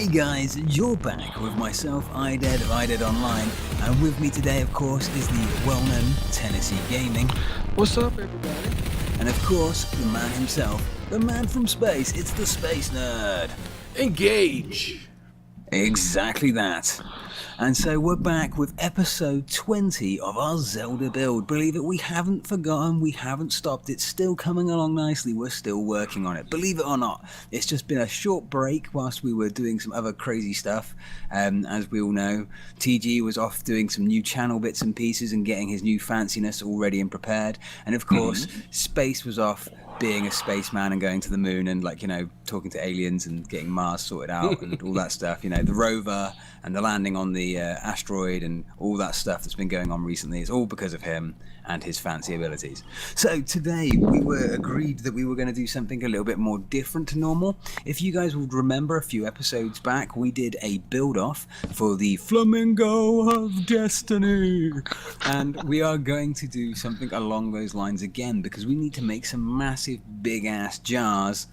Hey guys, you're back with myself, iDead of iDead Online, and with me today, of course, is the well-known Tennessee Gaming. What's up, everybody? And of course, the man himself, the man from space, it's the Space Nerd. Engage! Exactly that. And so we're back with episode 20 of our Zelda build. Believe it, we haven't forgotten, we haven't stopped. It's still coming along nicely. We're still working on it. Believe it or not, it's just been a short break whilst we were doing some other crazy stuff. As we all know, TG was off doing some new channel bits and pieces and getting his new fanciness all ready and prepared. And of course, Space was off being a spaceman and going to the moon and, like, you know, talking to aliens and getting Mars sorted out and all that stuff. You know, the rover and the landing on the asteroid and all that stuff that's been going on recently. It's all because of him and his fancy abilities. So today we were agreed that we were going to do something a little bit more different to normal. If you guys would remember a few episodes back, we did a build-off for the Flamingo of Destiny. And we are going to do something along those lines again because we need to make some massive big-ass jars.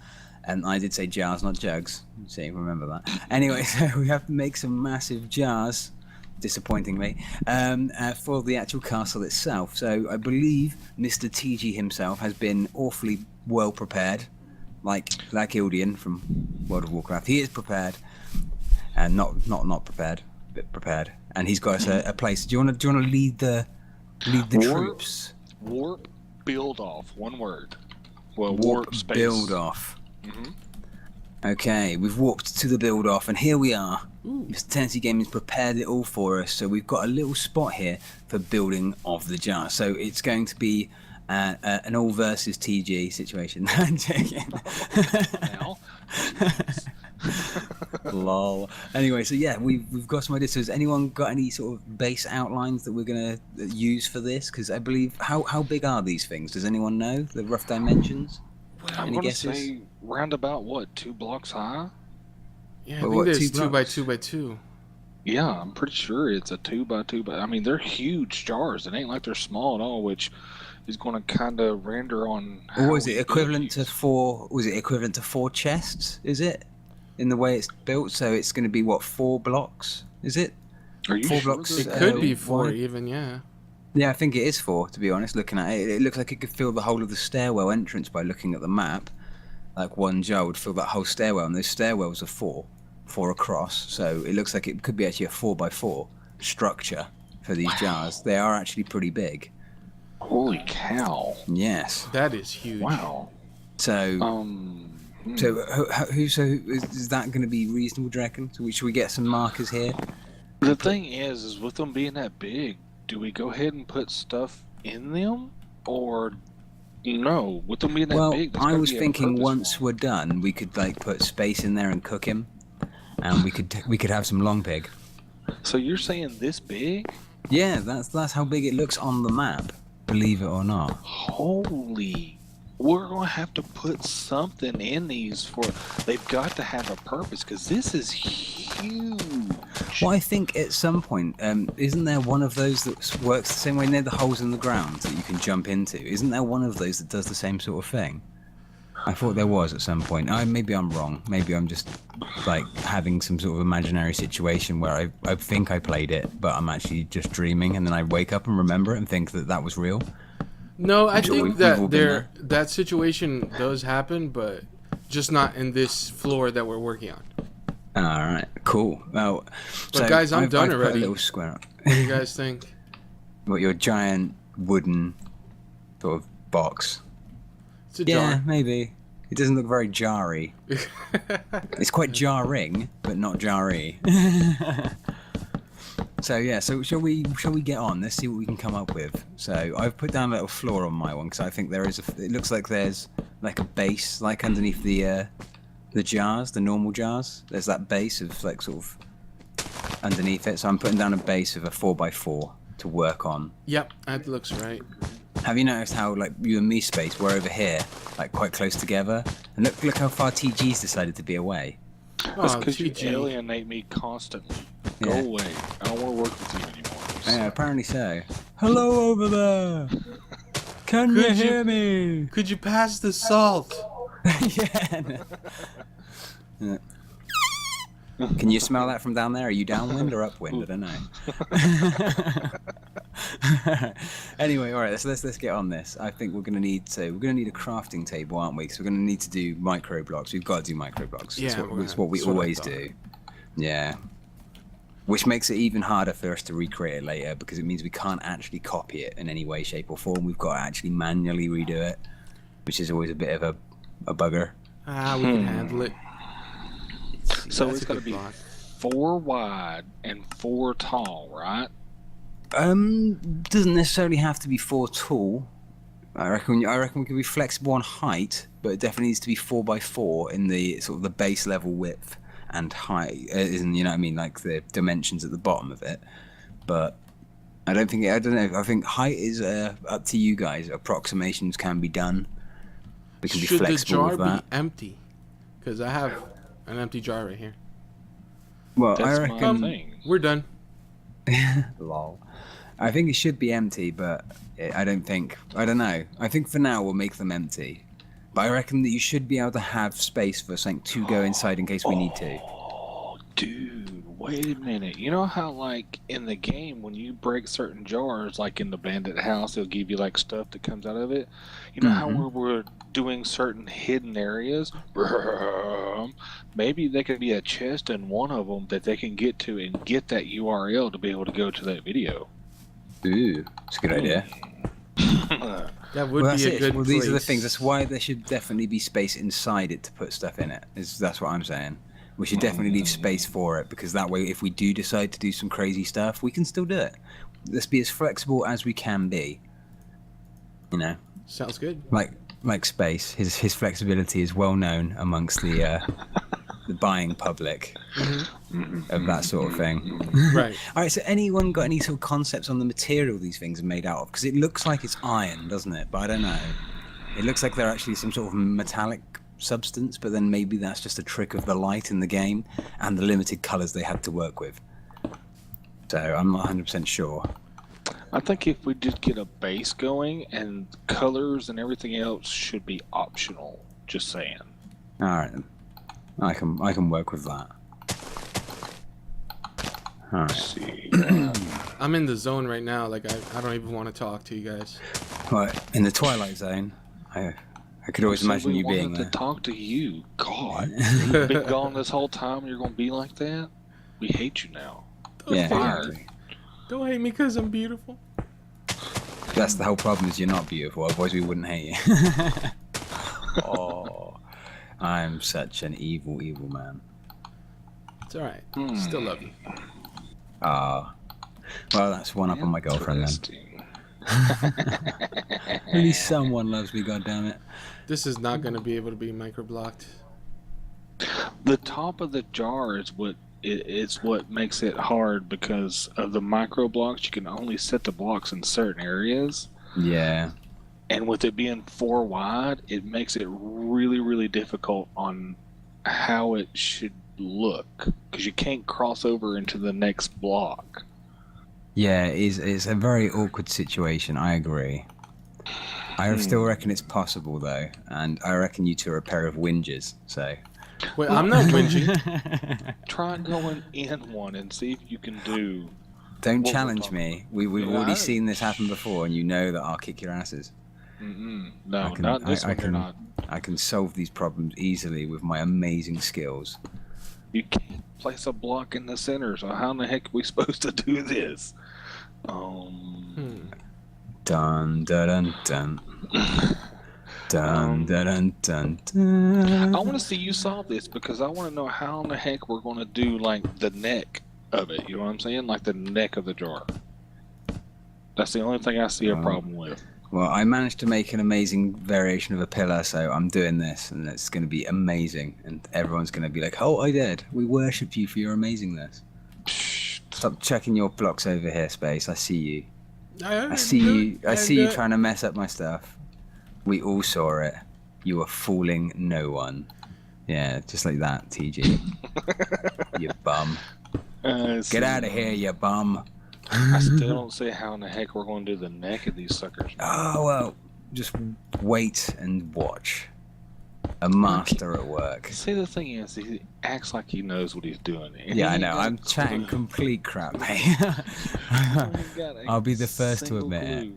And I did say jars, not jugs. So you remember that. Anyway, so we have to make some massive jars, disappointingly, for the actual castle itself. So I believe Mr. TG himself has been awfully well prepared, like Ildian from World of Warcraft. He is prepared, and not prepared, but prepared. And he's got us a place. Do you want to lead the troops? Warp build off. One word. Well, warp space. Build off. Mm-hmm. Okay, we've walked to the build-off, and here we are. Mr. Tennessee Gaming's prepared it all for us, so we've got a little spot here for building of the jar. So it's going to be an all versus TG situation. I'm joking. Now. Lol. Anyway, so yeah, we've got some ideas. So has anyone got any sort of base outlines that we're going to use for this? Because I believe, how big are these things? Does anyone know the rough dimensions? I'm going to say round about, 2 blocks high? Yeah, I think there's 2 by 2 by 2. Yeah, I'm pretty sure it's a 2 by 2 by... I mean, they're huge jars. It ain't like they're small at all, which is going to kind of render on how... Or was it equivalent to 4... Was it equivalent to 4 chests, is it? In the way it's built, so it's going to be, 4 blocks? Is it? Are you 4 sure blocks? It could be 4 wide? even, yeah. Yeah, I think it is 4, to be honest, looking at it. It looks like it could fill the whole of the stairwell entrance by looking at the map. Like one jar would fill that whole stairwell, and those stairwells are 4 across. So it looks like it could be actually a 4 by 4 structure for these jars. They are actually pretty big. Holy cow. Yes. That is huge. Wow. So... So is that going to be reasonable, do you reckon? So should we get some markers here? The thing is with them being that big, do we go ahead and put stuff in them? Or no? With them being that big, I was thinking once we're done, we could like put Space in there and cook him, and we could have some long pig. So you're saying this big? Yeah, that's how big it looks on the map. Believe it or not. Holy! We're going to have to put something in these for... They've got to have a purpose, because this is huge. Well, I think at some point, isn't there one of those that works the same way near the holes in the ground that you can jump into? Isn't there one of those that does the same sort of thing? I thought there was at some point. Maybe I'm wrong. Maybe I'm just like having some sort of imaginary situation where I think I played it, but I'm actually just dreaming, and then I wake up and remember it and think that was real. No, I think that situation does happen, but just not in this floor that we're working on. All right, cool. Well, but guys, I'm done already. Put a little square up. What do you guys think? What, your giant wooden sort of box? It's a jar. Yeah, maybe. It doesn't look very jarry. It's quite jarring, but not jarry. So yeah, so shall we get on? Let's see what we can come up with. So I've put down a little floor on my one because I think there is it looks like there's like a base like underneath the jars, the normal jars. There's that base of like sort of underneath it. So I'm putting down a base of a 4 by 4 to work on. Yep, that looks right. Have you noticed how like you and me, Space, we're over here, like quite close together? And look how far TG's decided to be away. That's because you alienate me constantly. Go away. I don't want to work with you anymore. Yeah, apparently so. Hello over there. Can you hear me? Could you pass the salt? Yeah. Can you smell that from down there? Are you downwind or upwind? I don't know. Anyway, all right. Let's get on this. I think we're gonna need a crafting table, aren't we? Because we're gonna need to do micro blocks. We've got to do micro blocks. Yeah, it's what we always do. Yeah. Which makes it even harder for us to recreate it later because it means we can't actually copy it in any way, shape, or form. We've got to actually manually redo it, which is always a bit of a bugger. We can handle it. So it's going to be 4 wide and 4 tall, right? Doesn't necessarily have to be 4 tall. I reckon we can be flexible on height, but it definitely needs to be 4x4 in the sort of the base level width and height, isn't, you know what I mean, like the dimensions at the bottom of it. But I don't know. I think height is up to you guys. Approximations can be done. We can be flexible with that. Should the jar be empty? Because I have an empty jar right here. Well, That's I reckon my thing. We're done. Lol. I think it should be empty, but I don't know. I think for now we'll make them empty. But I reckon that you should be able to have space for something to go inside in case we need to. Oh, dude, wait a minute. You know how, like, in the game, when you break certain jars, like in the bandit house, it'll give you, like, stuff that comes out of it? You know how we're doing certain hidden areas? Maybe there could be a chest in one of them that they can get to and get that URL to be able to go to that video. Ooh, that's a good idea. That would be a good Well, place. these are the things. That's why there should definitely be space inside it to put stuff in it. That's what I'm saying. We should definitely leave space for it because that way, if we do decide to do some crazy stuff, we can still do it. Let's be as flexible as we can be. You know. Sounds good. Like Space, his flexibility is well known amongst the buying public of that sort of thing. Right. All right. So, anyone got any sort of concepts on the material these things are made out of? Because it looks like it's iron, doesn't it? But I don't know. It looks like they're actually some sort of metallic substance, but then maybe that's just a trick of the light in the game and the limited colors they had to work with. So I'm not 100% sure. I think if we just get a base going and colors and everything else should be optional. Just saying. All right, then. I can work with that. All right. See. I'm in the zone right now. Like I don't even want to talk to you guys. Right, in the Twilight Zone, I could always imagine you being there. To talk to you. God, you've been gone this whole time. You're gonna be like that. We hate you now. Yeah, Fired. exactly. Don't hate me because I'm beautiful. That's the whole problem, is you're not beautiful, otherwise we wouldn't hate you. Oh, I'm such an evil, evil man. It's alright. Still love you. Ah, well, that's one up on my girlfriend then. Interesting. At least someone loves me, goddammit. This is not going to be able to be micro-blocked. The top of the jar is what makes it hard because of the micro blocks. You can only set the blocks in certain areas. Yeah. And with it being 4 wide, it makes it really, really difficult on how it should look because you can't cross over into the next block. Yeah, it's a very awkward situation, I agree. I still reckon it's possible, though, and I reckon you two are a pair of whingers, so... Wait, I'm not whinging. Try going in one and see if you can do... Don't what challenge me. We've already seen this happen before, and you know that I'll kick your asses. No, not this one, you're not. I can solve these problems easily with my amazing skills. You can't place a block in the center, so how in the heck are we supposed to do this? Dun dun dun dun. Dun, dun, dun, dun, dun. I want to see you solve this because I want to know how in the heck we're going to do like the neck of it. You know what I'm saying? Like the neck of the jar. That's the only thing I see a problem with. Well, I managed to make an amazing variation of a pillar, so I'm doing this, and it's going to be amazing. And everyone's going to be like, "Oh, I did. We worship you for your amazingness." Stop checking your blocks over here, Space. I see you. I see you trying to mess up my stuff. We all saw it. You were fooling no one. Yeah, just like that, TG. You bum. Get out of here, you bum. I still don't see how in the heck we're going to do the neck of these suckers. Oh, well, just wait and watch. A master at work. See, the thing is, he acts like he knows what he's doing. Yeah, I know. I'm chatting complete crap, mate. I'll be the first to admit it.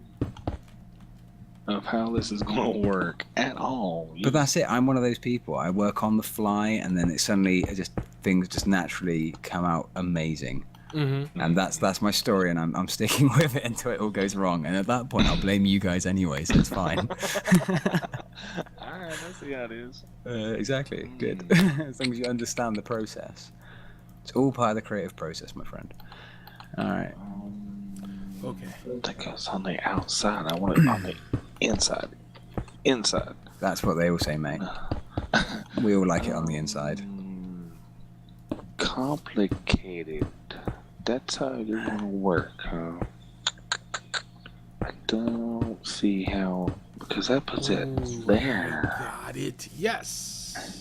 Of how this is going to work at all. But that's it. I'm one of those people. I work on the fly, and then things just naturally come out amazing. Mm-hmm. And that's my story, and I'm sticking with it until it all goes wrong. And at that point, I'll blame you guys anyway, so it's fine. Alright, let's see how it is. Exactly. Good. As long as you understand the process. It's all part of the creative process, my friend. All right. Okay. I think it's on the outside. I want it on the inside. Inside. That's what they all say, mate. We all like it on the inside. Complicated. That's how you want to work, huh? I don't see how, because that puts it there. Got it. Yes. And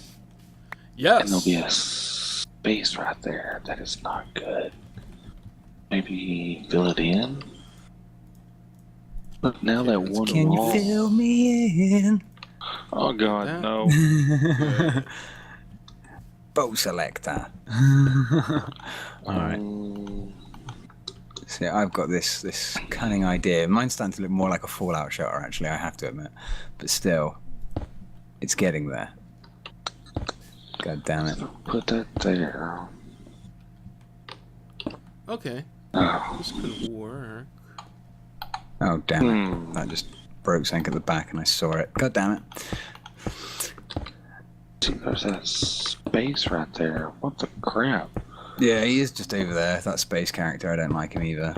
Yes. there'll be a space right there. That is not good. Maybe fill it in? Look, now that one Can wall. you fill me in? Oh, God, That- no. Bow selector. All right. So I've got this cunning idea. Mine's starting to look more like a Fallout shelter, actually, I have to admit. But still, it's getting there. God damn it. Put that there. Okay. Oh. This could work. Oh, damn it. That just broke something at the back and I saw it. God damn it. See, there's that space right there. What the crap? Yeah, he is just over there. That space character, I don't like him either.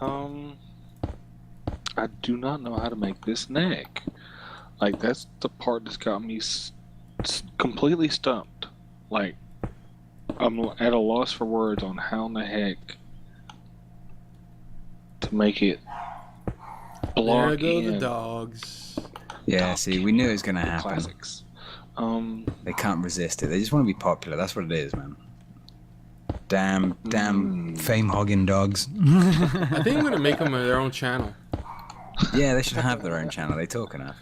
I do not know how to make this neck. Like, that's the part that's got me completely stumped. Like, I'm at a loss for words on how in the heck to make it block There go in the dogs. Yeah, see, we knew it was going to happen. classics. They can't resist it. They just want to be popular. That's what it is, man. Damn fame-hogging dogs. I think I'm gonna make them their own channel. Yeah, they should have their own channel. They talk enough.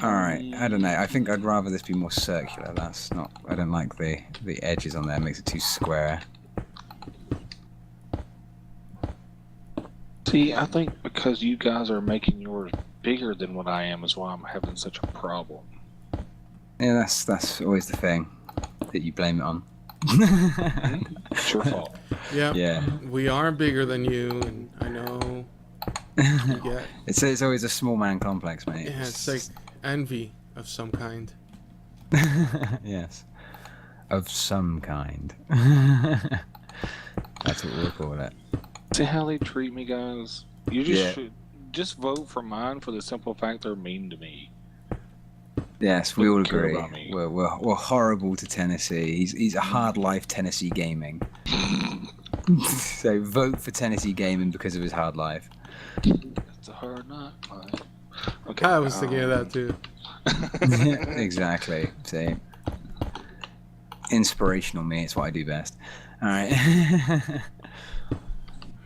All right, I don't know. I think I'd rather this be more circular. That's not. I don't like the edges on there. It makes it too square. See, I think because you guys are making yours bigger than what I am is why I'm having such a problem. Yeah, that's always the thing that you blame it on. It's your fault. Yeah. Yeah. We are bigger than you, and I know. Yeah. It's always a small man complex, mate. Yeah. It's like envy of some kind. Yes, of some kind. That's what we'll call it. See how they treat me, guys? You just Yeah. should just vote for mine for the simple fact they're mean to me. Yes, we all Don't care agree. about me. We're horrible to Tennessee. He's a hard life Tennessee gaming. So vote for Tennessee gaming because of his hard life. It's a hard knock life. Okay. I was thinking of that too. Exactly. See, inspirational me. It's what I do best. All right.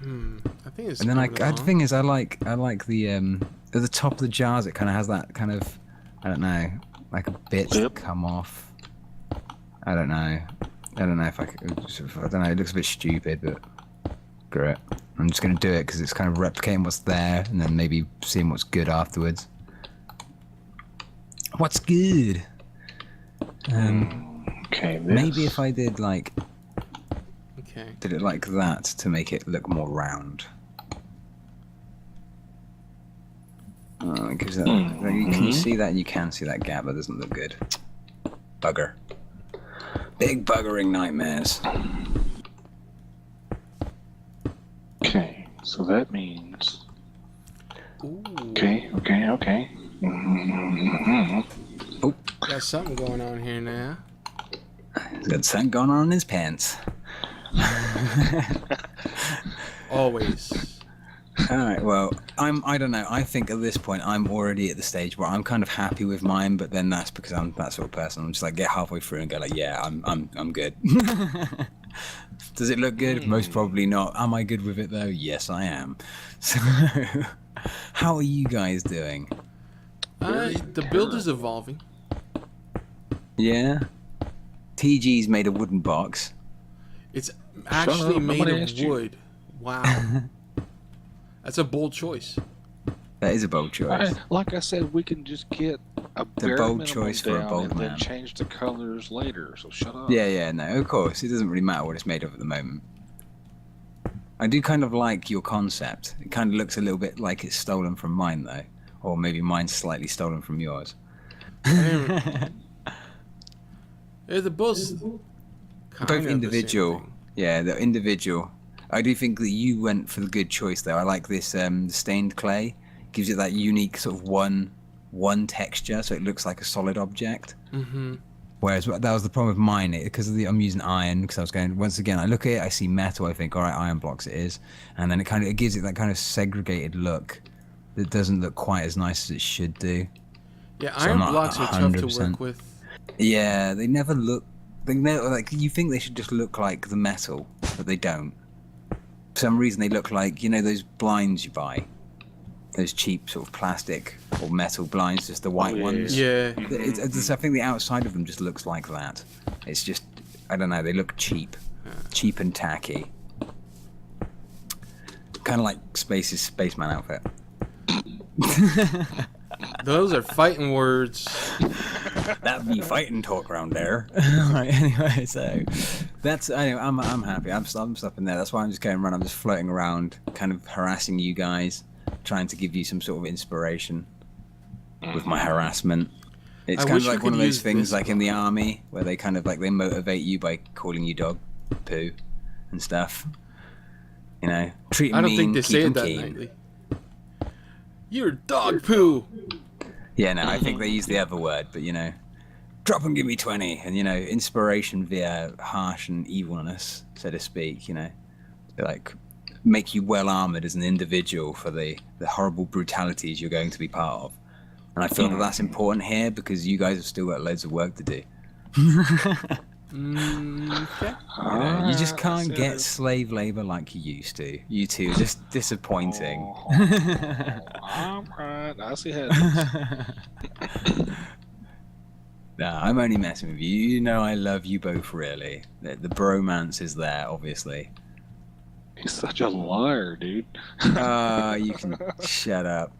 I think it's. And then moving the on. thing is, I like the at the top of the jars. It kind of has that kind of, I don't know, like a bit that Yep. come off. I don't know if I could. I don't know. It looks a bit stupid, but screw it. I'm just gonna do it because it's kind of replicating what's there, and then maybe seeing what's good afterwards. What's good? Okay. Maybe if I did Okay. did it like that to make it look more round. Because can you see that? You can see that gap. That doesn't look good. Bugger. Big buggering nightmares. Okay. So that means. Ooh. Okay. Got something going on here now. He's got something going on in his pants. Always. All right. Well, I don't know. I think at this point I'm already at the stage where I'm kind of happy with mine, but then that's because I'm that sort of person. I'm just like get halfway through and go like, yeah, I'm good. Does it look good? Most probably not. Am I good with it though? Yes, I am. So How are you guys doing? The build is evolving. Yeah. TG's made a wooden box. It's actually made of asked you. wood. Wow. That's a bold choice. That is a bold choice. Like I said, we can just get a bare bold minimum choice for a down bold and man. then change the colors later. So shut up. Yeah, no, of course. It doesn't really matter what it's made of at the moment. I do kind of like your concept. It kind of looks a little bit like it's stolen from mine, though. Or maybe mine's slightly stolen from yours. Yeah, they're both kind Both of individual. The same thing. Yeah, the individual. I do think that you went for the good choice, though. I like this stained clay. Gives it that unique sort of one texture, so it looks like a solid object. Mm-hmm. Whereas that was the problem with mine, because I'm using iron, because I was going, once again, I look at it, I see metal, I think, all right, iron blocks it is. And then it gives it that kind of segregated look that doesn't look quite as nice as it should do. Yeah, So iron I'm not blocks are tough to 100%. work with. Yeah, they never look, like, you think they should just look like the metal, but they don't. For some reason, they look like, those blinds you buy. Those cheap sort of plastic or metal blinds, just the white ones. Yeah. I think the outside of them just looks like that. It's just, I don't know, they look cheap. Cheap and tacky. Kind of like Space's spaceman outfit. Those are fighting words. That'd be fighting talk around there. Right, anyway, so I'm happy. I'm stopping there. That's why I'm just going around. I'm just floating around, kind of harassing you guys, trying to give you some sort of inspiration with my harassment. It's kind of like one of those things like in the army where they kind of like they motivate you by calling you dog poo and stuff. Treat them I don't mean, think they keep say it them that keen. nightly. You're dog poo. Yeah, no, I think they use the other word, but drop and give me 20, and inspiration via harsh and evilness, so to speak. To like make you well armored as an individual for the horrible brutalities you're going to be part of. And I feel that that's important here because you guys have still got loads of work to do. Okay. You just can't get slave labor like you used to. You two are just disappointing. All right, I see how it is. Nah, I'm only messing with you. You know I love you both, really. The bromance is there, obviously. He's such a liar, dude. You can shut up.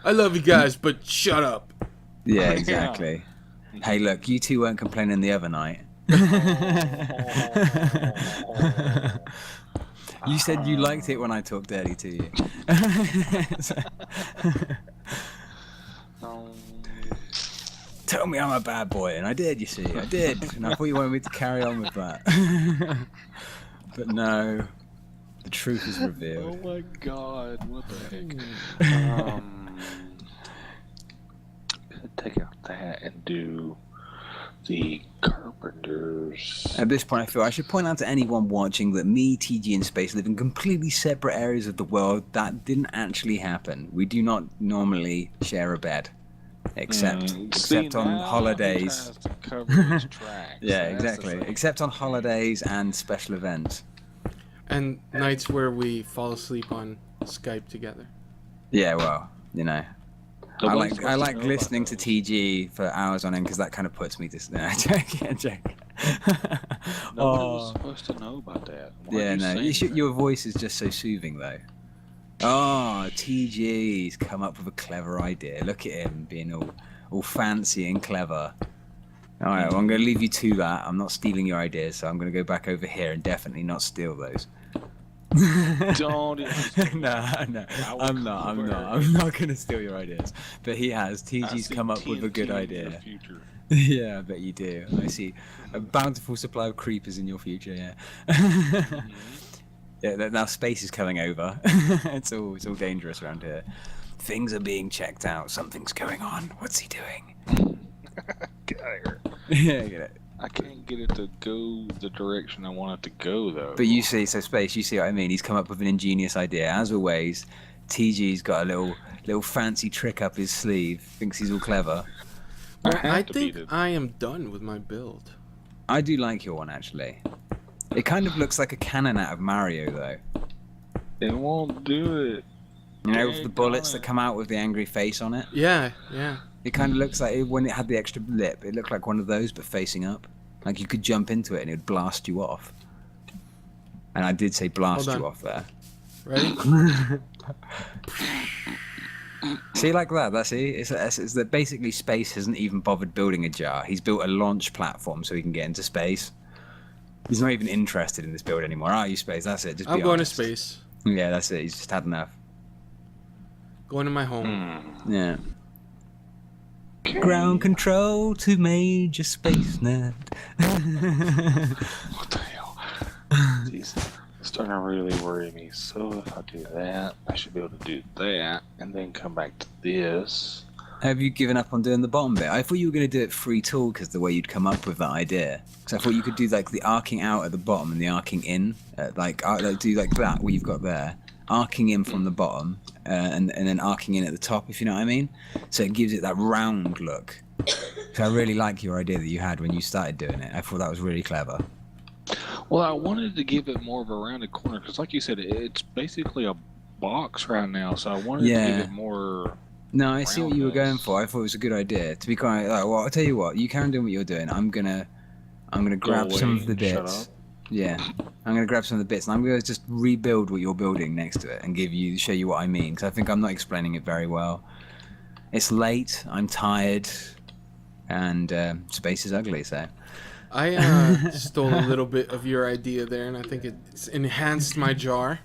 I love you guys, but shut up. Yeah, exactly. Hey, look, you two weren't complaining the other night. You said you liked it when I talked dirty to you. Tell me I'm a bad boy, and I did, you see, I did. And I thought you wanted me to carry on with that. But no, the truth is revealed. Oh my god, what the heck? Take out that and do the Carpenters. At this point, I feel I should point out to anyone watching that me, TG, and Space live in completely separate areas of the world. That didn't actually happen. We do not normally share a bed, except on holidays. Yeah, exactly. Except on holidays and special events. And nights where we fall asleep on Skype together. Yeah, well, I like listening to TG for hours on end because that kind of puts me to sleep. Joking. Nobody was supposed to know about that. Your voice is just so soothing, though. Oh, TG's come up with a clever idea. Look at him being all fancy and clever. All right, well, I'm going to leave you to that. I'm not stealing your ideas, so I'm going to go back over here and definitely not steal those. Don't. No, I'm not going to steal your ideas. But he has. TG's come up with a good idea. Yeah, I bet you do. I see a bountiful supply of creepers in your future. Yeah. Yeah. Now space is coming over. It's all dangerous around here. Things are being checked out. Something's going on. What's he doing? Get out of here. Yeah, get it. I can't get it to go the direction I want it to go, though. But you see, Space, you see what I mean? He's come up with an ingenious idea. As always, TG's got a little fancy trick up his sleeve. Thinks he's all clever. Well, I think I am done with my build. I do like your one, actually. It kind of looks like a cannon out of Mario, though. It won't do it. You know, with the bullets that come out with the angry face on it. Yeah, yeah. It kind of looks like when it had the extra lip. It looked like one of those, but facing up. Like you could jump into it and it would blast you off. And I did say blast you off there. Ready? See, like that. That's it. It's that basically Space hasn't even bothered building a jar. He's built a launch platform so he can get into space. He's not even interested in this build anymore. Are you, Space? That's it. Just be I'm going to honest. space. Yeah, that's it. He's just had enough. Going to my home. Yeah. Ground control to Major Space Nerd. What the hell? Jeez, it's starting to really worry me. So if I do that, I should be able to do that, and then come back to this. Have you given up on doing the bottom bit? I thought you were going to do it free tool because the way you'd come up with that idea. So I thought you could do like the arcing out at the bottom and the arcing in, do like that what you've got there, arcing in from the bottom, and then arcing in at the top, if you know what I mean. So it gives it that round look. So I really like your idea that you had when you started doing it. I thought that was really clever. Well, I wanted to give it more of a rounded corner because, like you said, it's basically a box right now. So I wanted to give it more. No, I see what you were going for. I thought it was a good idea. To be quite well, I'll tell you what. You carry on doing what you're doing. I'm gonna grab some of the bits. Yeah, I'm gonna grab some of the bits, and I'm gonna just rebuild what you're building next to it and show you what I mean. Because I think I'm not explaining it very well. It's late. I'm tired, and space is ugly. So I stole a little bit of your idea there, and I think it's enhanced my jar.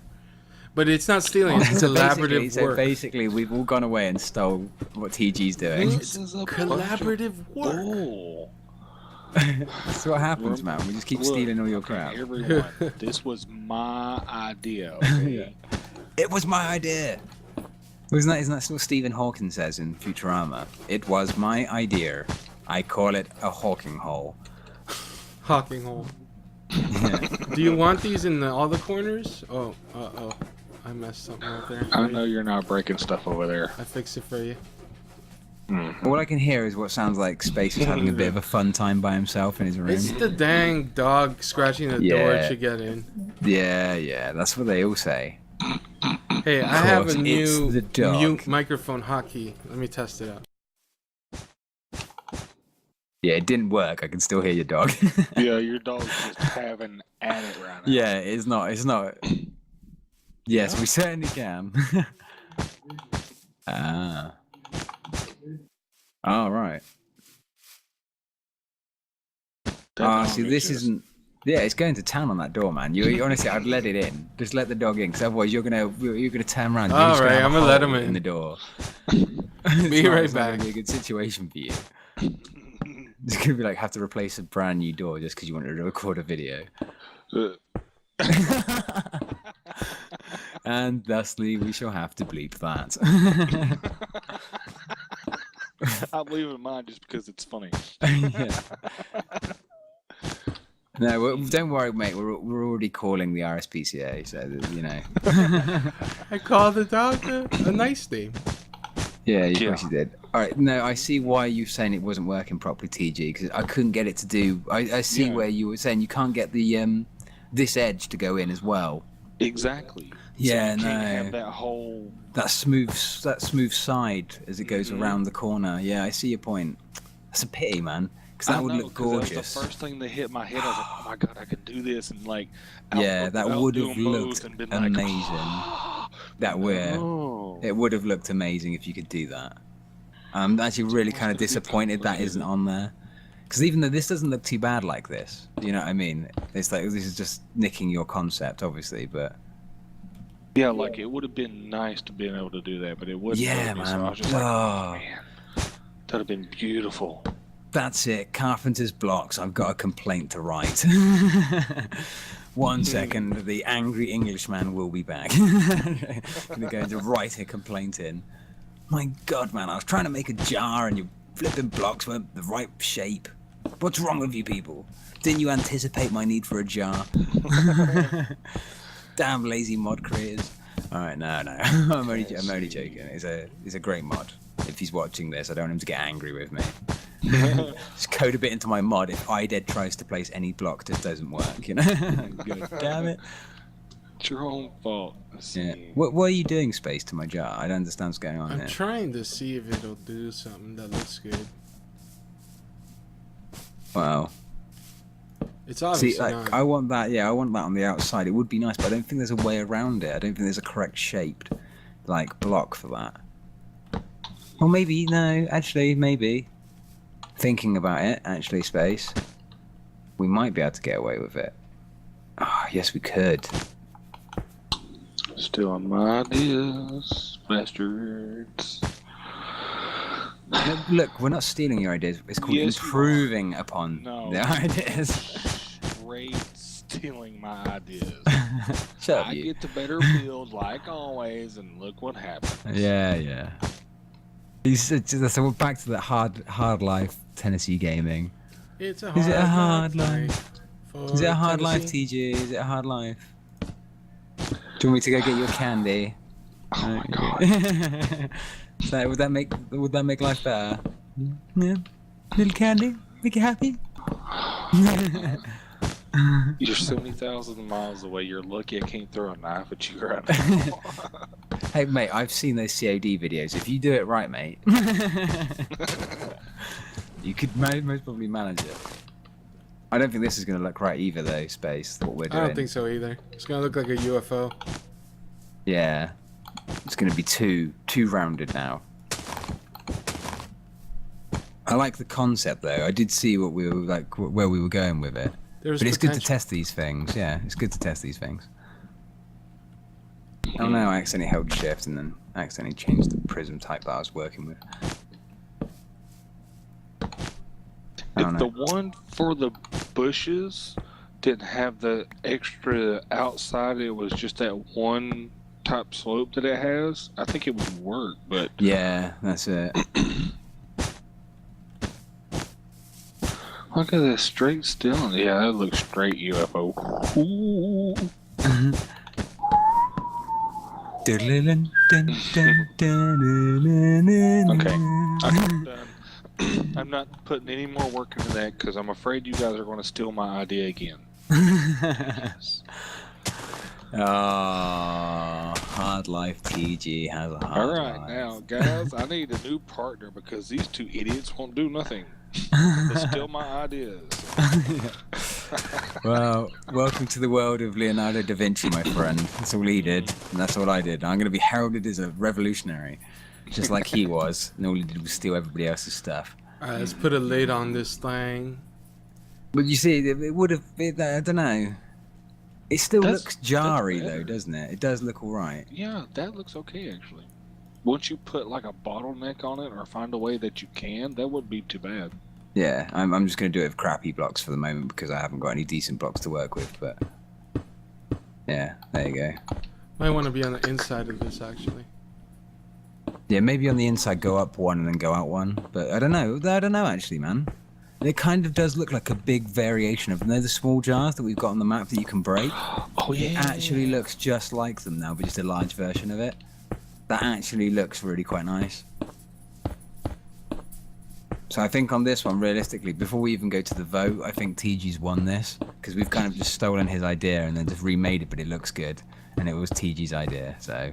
But it's not stealing; it's collaborative work. So basically, we've all gone away and stole what TG's doing. This is a collaborative work. Bull. That's what happens, man. We just keep stealing all your crap. Everyone, this was my idea. Okay? It was my idea. Isn't that what Stephen Hawking says in Futurama? It was my idea. I call it a Hawking hole. Hawking hole. Yeah. Do you want these in all the corners? Oh, I messed something up there. I know you're not breaking stuff over there. I fixed it for you. Mm-hmm. All I can hear is what sounds like Space is having a bit of a fun time by himself in his room. It's the dang dog scratching the door to get in. Yeah, that's what they all say. Hey, I have a new mute microphone hotkey. Let me test it out. Yeah, it didn't work. I can still hear your dog. Yeah, your dog's just having at it right now. Yeah, it's not. Yes, we certainly can. All right. See, this isn't. Yeah, it's going to town on that door, man. You honestly, I'd let it in. Just let the dog in, because otherwise you're gonna turn around. All right, I'm gonna let him in the door. Be right back. It's gonna be a good situation for you. It's gonna be like have to replace a brand new door just because you wanted to record a video. And thusly, we shall have to bleep that. I'm leaving mine just because it's funny. Yeah. No, don't worry, mate. We're already calling the RSPCA, so you know. I called the dog a nice name. Yeah, you actually did. All right, no, I see why you're saying it wasn't working properly, TG, because I couldn't get it to do. I see where you were saying you can't get the this edge to go in as well. Exactly. Yeah, so you no. can't have that whole that smooth side as it goes around the corner. Yeah, I see your point. That's a pity, man, because that would look gorgeous. That was the first thing that hit my head. I was like, oh my god, I can do this, and like, that would have looked amazing. It would have looked amazing if you could do that. I'm actually really kind of disappointed that isn't on there. Because even though this doesn't look too bad like this, you know what I mean? It's like this is just nicking your concept, obviously, but yeah, like it would have been nice to be able to do that, but it wouldn't. Yeah, man. So I was just like, oh man, that'd have been beautiful. That's it. Carpenter's blocks. I've got a complaint to write. 1 second. The angry Englishman will be back. I'm going to write a complaint in. My God, man! I was trying to make a jar, and your flipping blocks weren't the right shape. What's wrong with you people? Didn't you anticipate my need for a jar? Damn lazy mod creators. All right, no. I'm only joking. It's a great mod. If he's watching this, I don't want him to get angry with me. Just code a bit into my mod. If IDED tries to place any block, this doesn't work. You know? Damn it. It's your own fault. Let's see. Yeah. What are you doing, Space, to my jar? I don't understand what's going on I'm here. trying to see if it'll do something that looks good. Wow. It's obviously See, like, not. I want that. Yeah, I want that on the outside. It would be nice, but I don't think there's a way around it. I don't think there's a correct shaped, like, block for that. Or maybe no. Actually, maybe. Thinking about it, actually, Space, we might be able to get away with it. Ah, yes, we could. Still on my ideas, bastards. No, look, we're not stealing your ideas. It's called Yes, you improving upon No. the ideas. Straight stealing my ideas. Shut up, I you. get the better build like always, and look what happens. Yeah. So we're back to that hard life Tennessee gaming. It's a Is it a hard life? Is it a hard life, Tennessee? TG? Is it a hard life? Do you want me to go get your candy? Oh my god. So would that make life better? Yeah, little candy, make you happy. You're 70,000 miles away. You're lucky I can't throw a knife at you right now. Hey mate, I've seen those COD videos. If you do it right, mate, you could most probably manage it. I don't think this is going to look right either, though. Space, what we're doing. I don't think so either. It's gonna look like a UFO. Yeah, it's going to be too rounded now. I like the concept though. I did see what we were like, where we were going with it. There's But it's good to potential. test these things. Yeah, it's good to test these things. Oh no, I accidentally held shift and then accidentally changed the prism type that I was working with. I don't If the know. one for the bushes didn't have the extra outside, it was just that one type slope that it has, I think it would work, but Yeah, that's it. look at this straight still. Yeah, that looks straight UFO. Ooh. Okay, I'm done. I'm not putting any more work into that because I'm afraid you guys are going to steal my idea again. Oh, hard life TG has a hard All right, life. now, guys, I need a new partner because these two idiots won't do nothing but steal my ideas. Well, welcome to the world of Leonardo da Vinci, my friend. That's all he did, and that's all I did. I'm going to be heralded as a revolutionary, just like he was, and all he did was steal everybody else's stuff. Alright, let's put a lid on this thing. But you see, it would have, I don't know. It still That's- looks jarry, that's though, better. doesn't it? It does look all right. Yeah, that looks okay, actually. Once you put like a bottleneck on it or find a way that you can, that wouldn't be too bad. Yeah, I'm just going to do it with crappy blocks for the moment because I haven't got any decent blocks to work with, but... Yeah, there you go. Might want to be on the inside of this, actually. Yeah, maybe on the inside go up one and then go out one, but I don't know actually, man. It kind of does look like a big variation of, you know, the small jars that we've got on the map that you can break? Oh, It actually looks just like them now, but just a large version of it. That actually looks really quite nice. So I think on this one, realistically, before we even go to the vote, I think TG's won this, because we've kind of just stolen his idea and then just remade it, but it looks good. And it was TG's idea, so...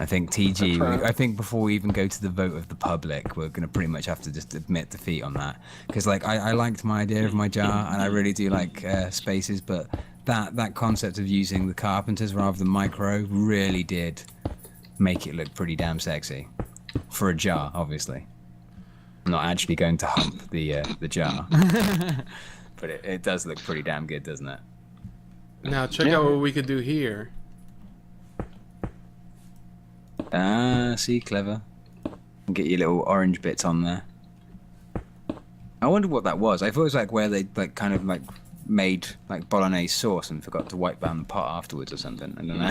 I think TG, That's right. I think before we even go to the vote of the public, we're going to pretty much have to just admit defeat on that. Because like, I liked my idea of my jar, and I really do like spaces, but that concept of using the carpenters rather than micro really did make it look pretty damn sexy. For a jar, obviously. I'm not actually going to hump the jar. But it does look pretty damn good, doesn't it? Now, check Yeah. out what we could do here. Ah, see, clever. Get your little orange bits on there. I wonder what that was. I thought it was like where they like kind of like made like bolognese sauce and forgot to wipe down the pot afterwards or something. I don't know.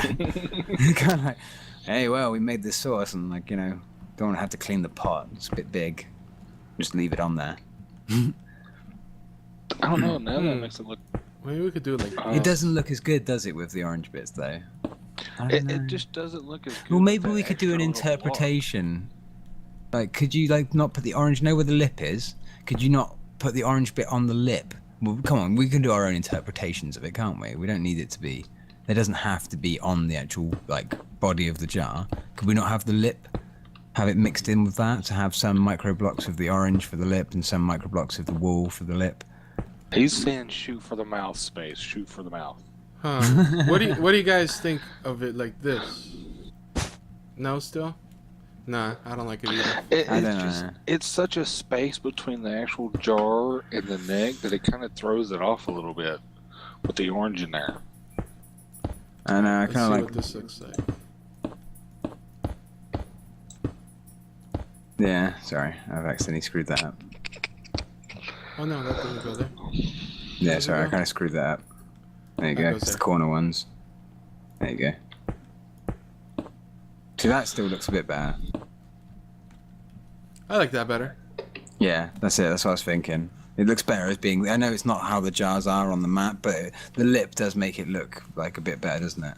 Kind of like, hey, well, we made this sauce and like, you know, don't want to have to clean the pot. It's a bit big. Just leave it on there. I don't know. Now that makes it look. Maybe we could do it like It doesn't look as good, does it, with the orange bits though? I don't know. It just doesn't look as good. Well, with maybe that we could do an extra little block. interpretation. Like, could you like not put the orange? Know where the lip is? Could you not put the orange bit on the lip? Well, come on, we can do our own interpretations of it, can't we? We don't need it to be It doesn't have to be on the actual like body of the jar. Could we not have the lip? Have it mixed in with that to have some micro blocks of the orange for the lip and some micro blocks of the wool for the lip. He's saying shoot for the mouth, Space. Shoot for the mouth. Huh. What do you guys think of it like this? No, still? Nah, I don't like it either. I don't know. It's such a space between the actual jar and the neck that it kind of throws it off a little bit with the orange in there. I know. I Let's see kind of like. what this looks like. Yeah. Sorry, I've accidentally screwed that up. Oh no, that doesn't go there. Yeah. Does it Sorry, I go? kind of screwed that up. There you That go. goes It's the there. corner ones. There you go. See, that still looks a bit better. I like that better. Yeah, that's it. That's what I was thinking. It looks better as being. I know it's not how the jars are on the map, but the lip does make it look like a bit better, doesn't it?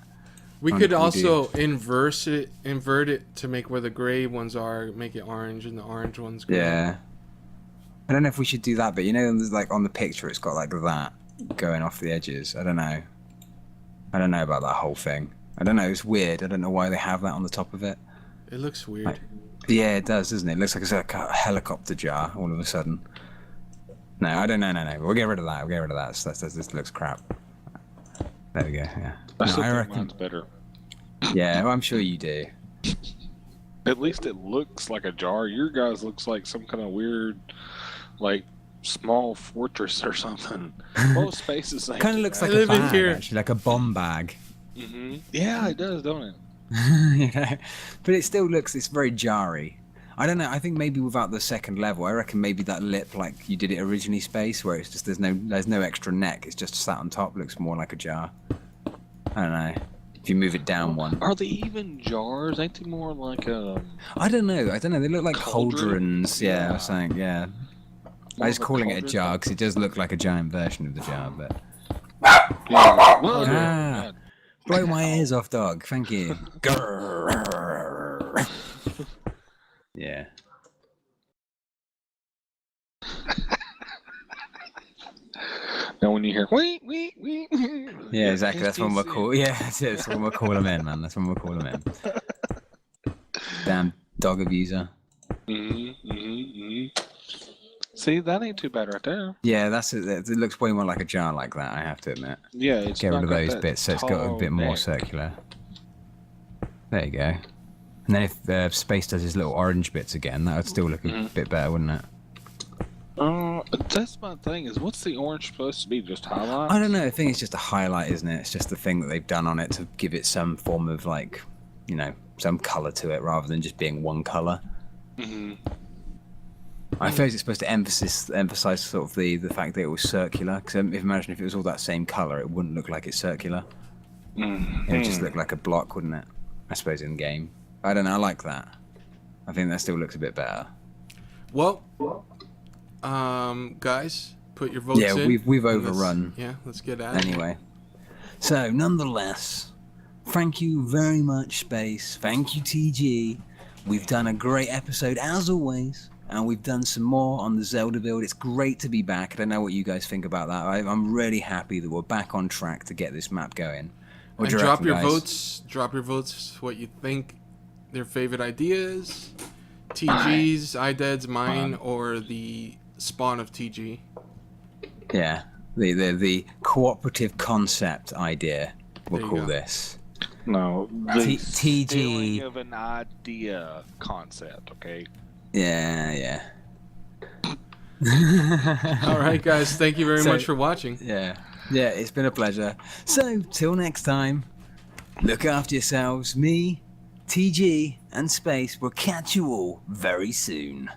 We On could the also invert it to make where the gray ones are, make it orange, and the orange ones gray. Yeah. I don't know if we should do that, but you know, there's like on the picture, it's got like that going off the edges. I don't know. I don't know about that whole thing. I don't know. It's weird. I don't know why they have that on the top of it. It looks weird. Like- Yeah, it does, doesn't it? It looks like it's like a helicopter jar all of a sudden. No, I don't know. No. We'll get rid of that. We'll get rid of that. This looks crap. There we go. Yeah. I still No, I think reckon. mine's better. Yeah, well, I'm sure you do. At least it looks like a jar. Your guys looks like some kind of weird, like, small fortress or something. Most spaces ain't Kind of too looks bad. like I a live in bag, here. actually, like a bomb bag. Yeah, it does, don't it? You know? But it still looks. It's very jarry. I don't know. I think maybe without the second level, I reckon maybe that lip, like you did it originally, Space, where it's just there's no extra neck. It's just sat on top. Looks more like a jar. I don't know. If you move it down one. Are they even jars? Ain't they more like I don't know. They look like Cauldron? cauldrons. Yeah, or something. Yeah. more I was of a calling it a cauldron? jar because it does look like a giant version of the jar. But Yeah. Well, Ah. blow my ears off, dog. Thank you. Grrr. Yeah. Now when you hear wee. Yeah, exactly. That's when we'll call. Yeah, that's it. That's when we'll call them in, man. That's when we'll call them in. Damn dog abuser. See, that ain't too bad right there. Yeah, that's it. It looks way more like a jar like that. I have to admit. Yeah, it's Get not rid of got those that bits, so it's got a tall bit more neck. circular. There you go. And then if Space does his little orange bits again, that would still look a bit better, wouldn't it? That's my thing. Is what's the orange supposed to be? Just highlight? I don't know. I think it's just a highlight, isn't it? It's just the thing that they've done on it to give it some form of like, you know, some color to it rather than just being one color. I suppose it's supposed to emphasize sort of the fact that it was circular. Because imagine if it was all that same color, it wouldn't look like it's circular. It would just look like a block, wouldn't it? I suppose in game. I don't know. I like that. I think that still looks a bit better. Well, guys, put your votes in. Yeah, we've and overrun. Let's get at it. Anyway, so nonetheless, thank you very much, Space. Thank you, TG. We've done a great episode as always, and we've done some more on the Zelda build. It's great to be back. I don't know what you guys think about that. I'm really happy that we're back on track to get this map going. What And do you drop reckon, your guys? votes. Drop your votes. What you think their favorite ideas. TG's, IDED's, mine, or the spawn of TG. Yeah, the cooperative concept idea. We'll There you call go. this. No, T- the TG. stealing of an idea concept. Okay. Yeah. All right, guys. Thank you very So- much for watching. Yeah, it's been a pleasure. So, till next time, look after yourselves. Me, TG, and Space will catch you all very soon.